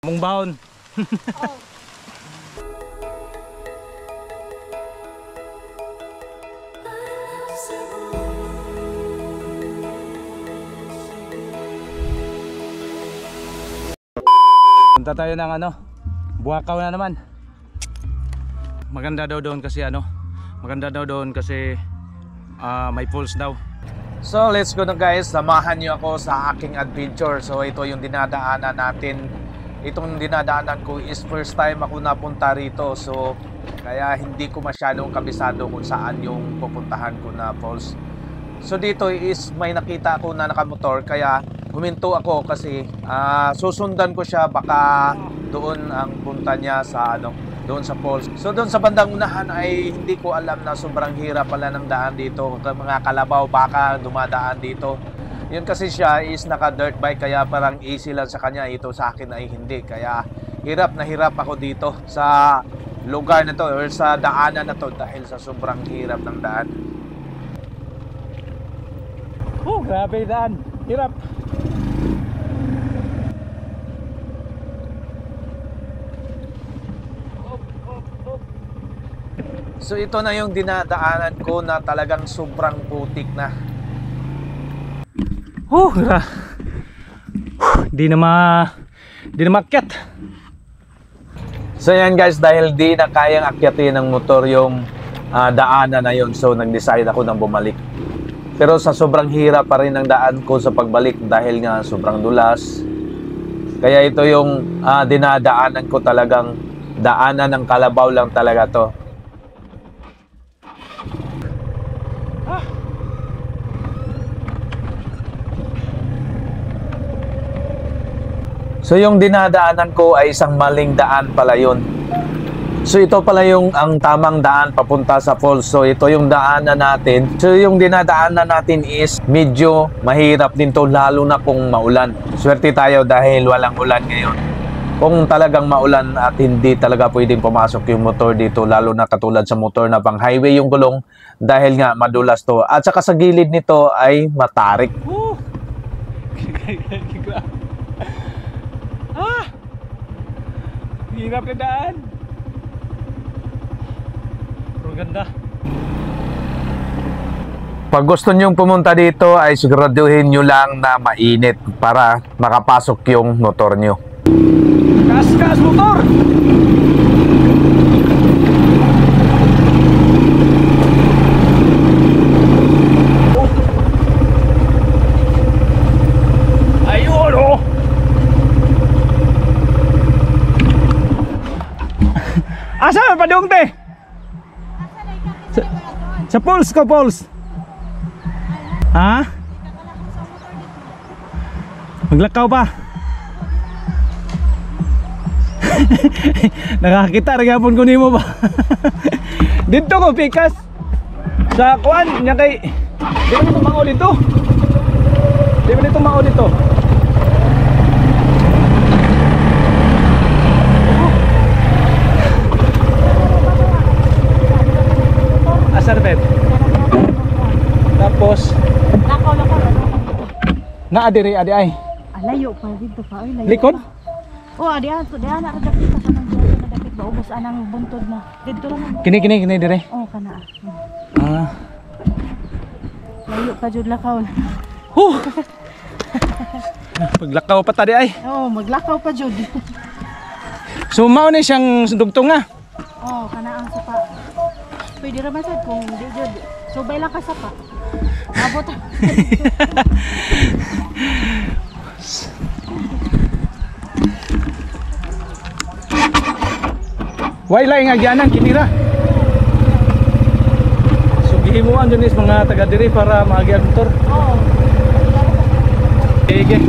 Mong baon. Oh. Punta tayo ng ano, Buakaw na naman. Maganda daw doon kasi ano, may falls daw. So let's go na guys, samahan nyo ako sa aking adventure. So ito yung dinadaanan natin. Itong dinadaanan ko is first time ako napunta rito. So kaya hindi ko masyadong kabisado kung saan yung pupuntahan ko na falls. So dito is may nakita ako na nakamotor, kaya huminto ako kasi susundan ko siya, baka doon ang punta niya sa ano, doon sa falls. So doon sa bandang unahan ay hindi ko alam na sobrang hirap pala ng daan dito. Mga kalabaw baka dumadaan dito. Yun kasi siya is naka dirt bike, kaya parang easy lang sa kanya. Ito sa akin ay hindi. Kaya hirap na hirap ako dito sa lugar na to or sa daanan na to dahil sa sobrang hirap ng daan. Grabe daan. Hirap. So ito na yung dinadaanan ko na talagang sobrang putik na. Di na maakyat. So yan guys, dahil di na kayang akyatin ng motor yung daanan na yun, so nag-decide ako nang bumalik. Pero sa sobrang hirap pa rin ang daan ko sa pagbalik dahil nga sobrang dulas. Kaya ito yung dinadaanan ko, talagang daanan ng kalabaw lang talaga to. So yung dinadaanan ko ay isang maling daan pala yun. So ito pala yung ang tamang daan papunta sa falls. So ito yung daanan natin. So yung dinadaanan natin is medyo mahirap din to, lalo na kung maulan. Swerte tayo dahil walang ulan ngayon. Kung talagang maulan at hindi talaga pwedeng pumasok yung motor dito, lalo na katulad sa motor na pang highway yung gulong, dahil nga madulas to. At saka sa gilid nito ay matarik. Hirap na daan. Pero ganda. Pag gusto nyong pumunta dito ay siguraduhin nyo lang na mainit para makapasok yung motor nyo. Gas motor. Ayun oh. Asa pa dong te? Sa pulse ko, pulse. Ha? Maglakaw pa. Nakakita rin hapon ko nimo ba? Dito ko pikas sa kuan nya kay di man ito mao dito. Di man ito mao dito. Asar bet. Tapos Lakaw. na adiri adi ay. Layo pa dito pa oy, layo. Likod? Oh, adi na kadapit ka sa nang kadapit ba ubos anang buntod na. Dito lang. Kini dire. Oh, kana. Layo pa jud lakaw. Paglakaw pa tadi ay. Oh, maglakaw pa jud. So mao ni siyang dugtong nga. Oh, kana ang sapa. Pwede ra man sad kung di jud. Subay lang ka sapa. Abot. Wailay nga gyanan kinira. So gihimuan dun is mga taga diri para maagi ang motor. Oh. Sige.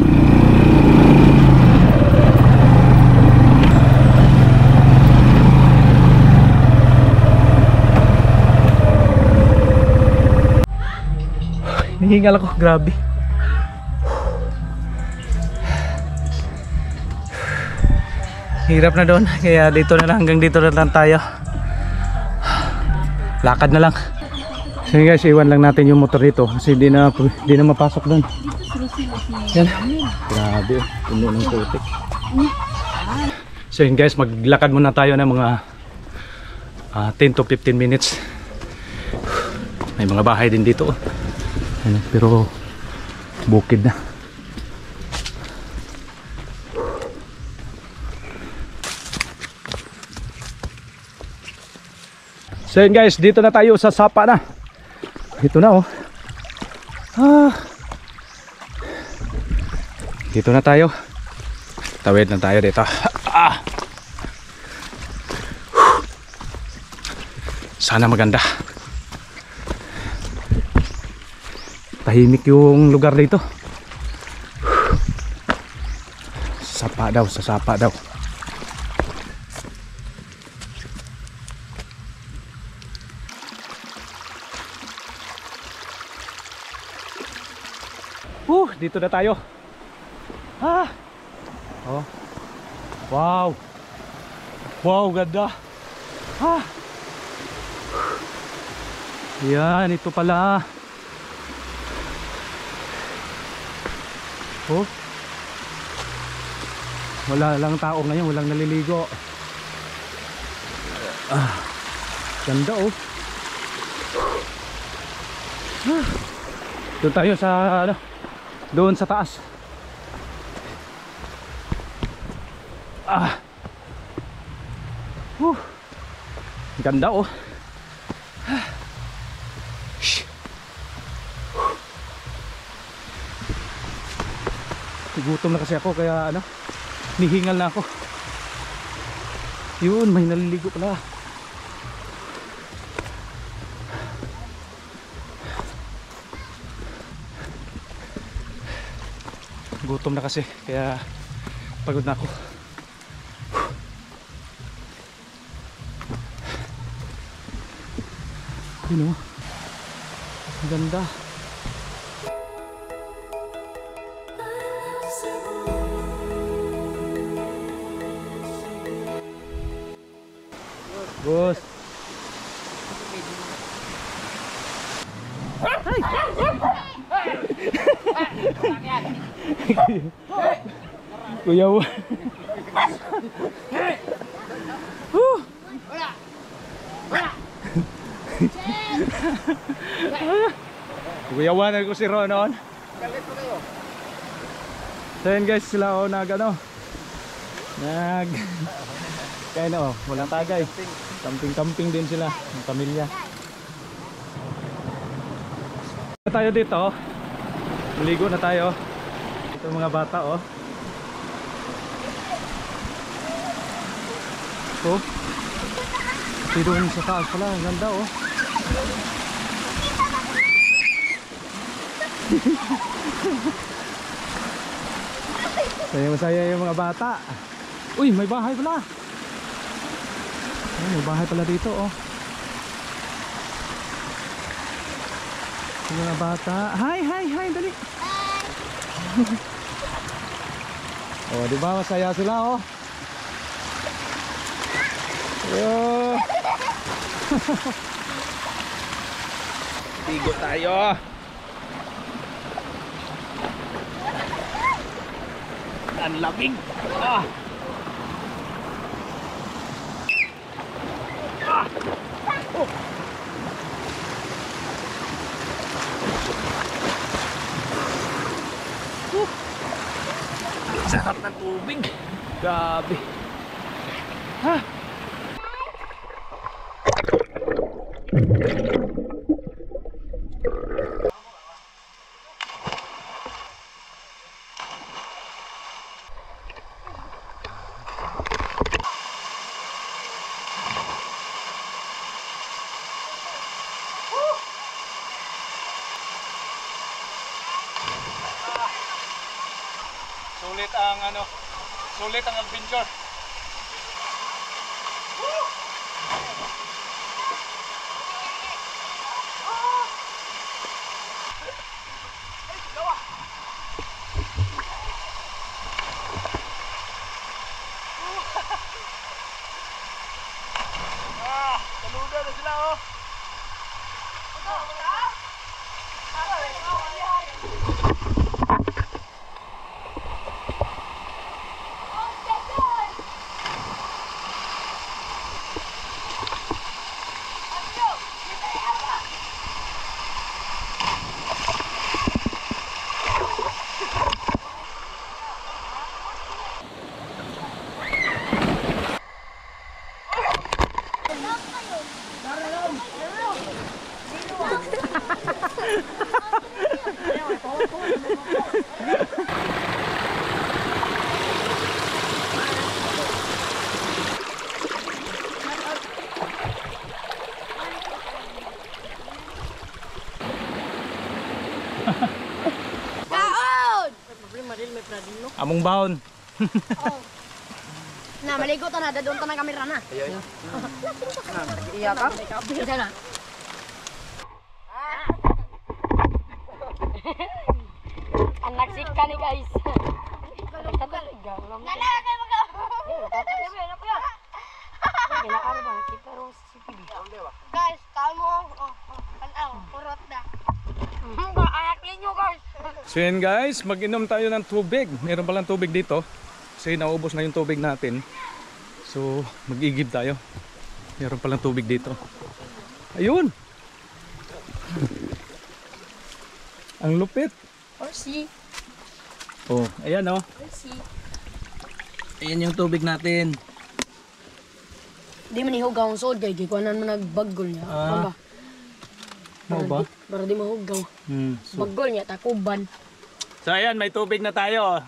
Hihingal ako, grabe. Hirap na doon, kaya dito na lang, hanggang dito na lang tayo. Lakad na lang. So guys, iwan lang natin yung motor dito kasi di na mapasok doon. Yan. Grabe, puno ng putik. So yun guys, maglakad muna tayo ng mga 10 to 15 minutes. May mga bahay din dito. Ayun, pero bukid na. So yun guys, dito na tayo sa sapa na. Dito na oh. Dito na tayo. Tawid na tayo dito. Sana maganda. Tahimik yung lugar dito. Sapa daw, sa sapa daw. Dito na tayo. Oh. Wow. Wow, ganda. Yan, ito pala. Oh. Wala lang tao ngayon, walang naliligo. Ganda oh. Doon tayo sa ano? Doon sa taas. Ganda oh. Gutom na kasi ako kaya ano, nihingal na ako. Yun, may naliligo pala. Gutom na kasi kaya pagod na ako. Yun oh, ang ganda. Boss. Kuya mo. Kuyawanan ko si Ronon. So yun guys, sila o nag kaya na oh, walang tagay. Camping din sila, ng pamilya. Tayo dito, maligo na tayo. Ito mga bata oh. Oh. Dito sa taas pala, ang ganda oh. Masaya yung mga bata. Uy, may bahay pala. Ay, may bahay pala dito oh. Yung mga bata. Hi, dali. Oh, di ba masaya sila oh. Yo. Tigo tayo. Ang lamig. Oh. Sarap ng tubig. Grabe. Sulit ang adventure. Saluda na sila oh. Kaon! Problema din may pradino. Among baon. Na maligo ta na dadon ta ng kamera na. Iya ka? Isa na. Anak sika ni guys. Nana kayo mag. Guys, kamu kurot na. Ayak ninyo guys. So yun guys, mag-inom tayo ng tubig. Meron palang tubig dito. Kasi naubos na yung tubig natin. So mag-igib tayo. Meron palang tubig dito. Ayun! Ang lupit. Horsey. Oh, ayan oh. Horsey. Ayan yung tubig natin. Di man ihugaw ang sod kay kikuanan mo nagbagol niya. Ah. Ano ba? Para di mahugaw. So, Bagol niya takuban. so ayan, may tubig na tayo.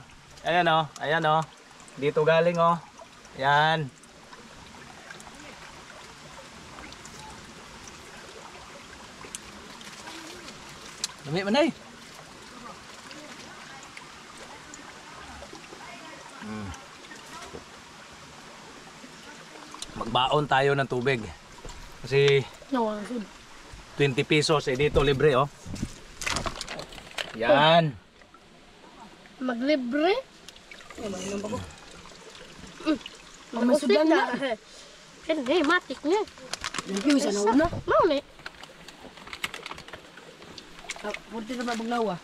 Ayan oh, ayan oh. Dito galing oh. Ayan. Dami man ay. Magbaon tayo ng tubig. Kasi Nawang sod. 20 pesos eh dito libre oh. Yan. Maglibre? Mamasudan na. Hindi, matik niya. Yung isa na una. Mami. Pwede na mabaglawa.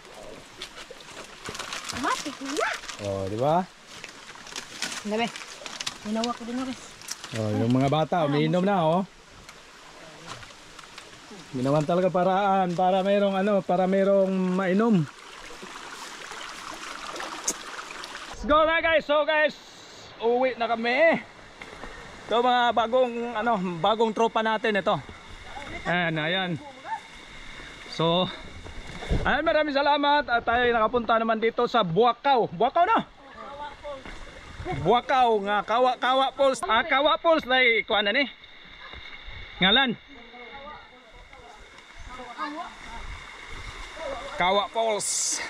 Matik na. Oh, di ba? Gabi. Hinawa ko din ako. Oh, yung mga bata umiinom na oh. Ginawan talaga paraan para mayroong ano, para mayroong mainom. Let's go na guys. So guys, uwi na kami. Ito mga bagong tropa natin ito. Ayan. So, ayan, maraming salamat at tayo nakapunta naman dito sa Buakaw. Buakaw na? Buakaw nga Kawa Falls. Kawa Falls dai kuan na ni. Ngalan. Kawa Falls.